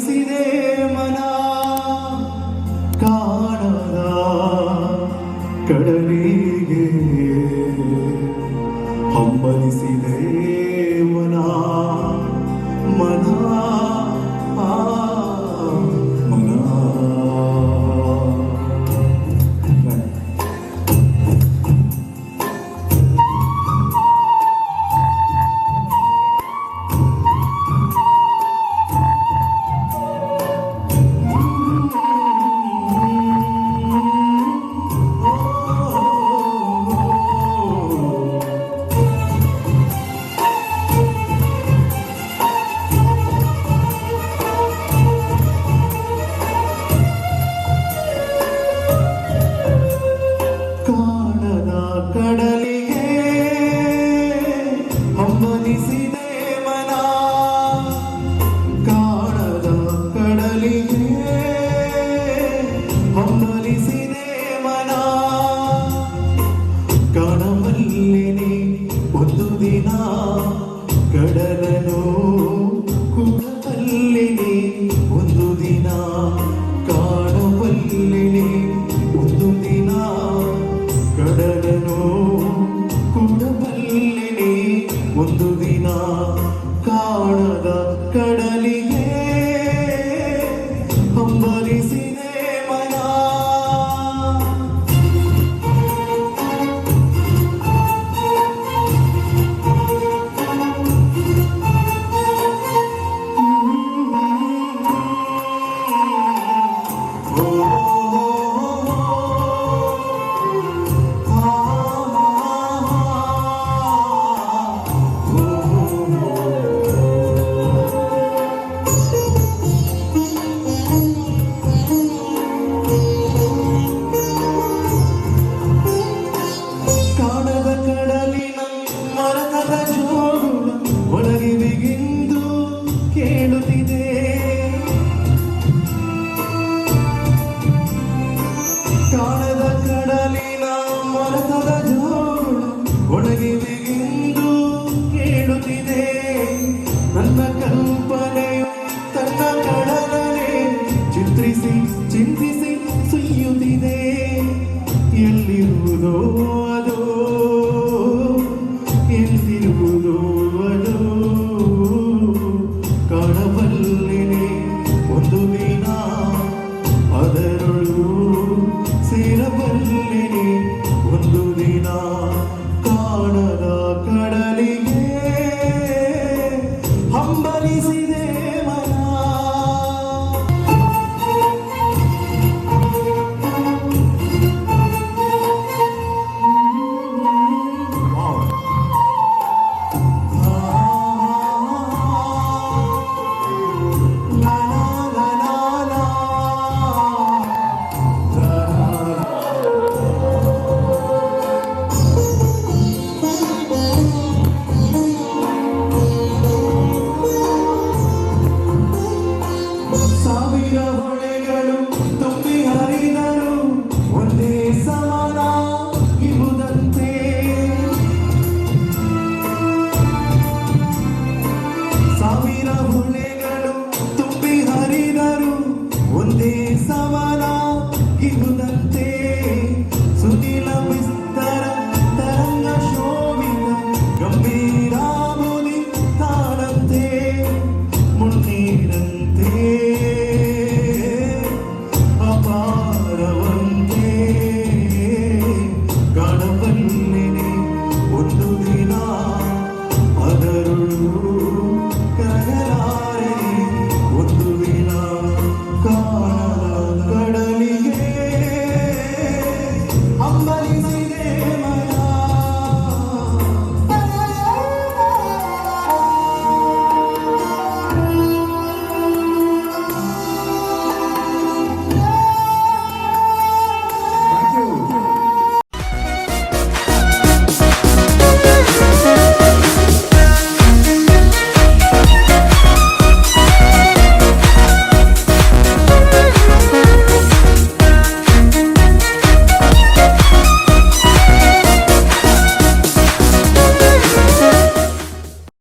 ಹಂಬಲಿಸಿದೆ ಮನ ಕಾಣದ ಕಡಲಿಗೆ ಹಂಬಲಿಸಿದೆ ಮನ ಮನ ಮನ ಕಡಲಿಗೆ ಹಂಬಲಿಸಿದೆ ಮನ ಕಾಣದ ಕಡಲಿಗೆ ಹಂಬಲಿಸಿದೆ ಮನ ಕಾಣಬಲ್ಲೆನೆ ಒಂದು ದಿನ ಕಡಲನು ಕೂಡಬಲ್ಲೆನೆ ಒಂದು ದಿನ ಕಾಣಬಲ್ಲೆನೆ ಒಂದು ದಿನ ಕಡಲನು ಕೂಡಬಲ್ಲೆನೆ ಒಂದು ದಿನ ಕಾಣದ ಕಡಲಿಗೆ ಹಂಬಲಿಸಿದೆ ಮನ ಒಳಗೆ ಬಿಗಿಂದು ಕೇಳುತ್ತಿದೆ ಕಾಣದ ಕಡಲಿನ ಮರತದ ಜೋಳ ಒಳಗೆ ಬಿಗಿಂದು ಕೇಳುತ್ತಿದೆ ನನ್ನ ಕಲ್ಪನೆಯು ತನ್ನ ಕಡಲನೆ ಚಿತ್ರಿಸಿ ಚಿಂತಿಸಿ ಸುಯ್ಯುತ್ತಿದೆ ಎಲ್ಲಿರುವುದೋ ಅದೋ ಎಲ್ಲಿರುವುದೋ ಅದು ಕಾಣಬಲ್ಲೆನೆ ಒಂದು ದಿನ ಅದರೊಳು ಸೇರಬಲ್ಲೆನೆ ಒಂದು ದಿನ ಕಾಣದ ಕಡಲಿಗೆ ಹಂಬಲಿಸಿದೆ ಮನ ಹೊಳೆಗಳು ತುಂಬಿ ಹರಿದರು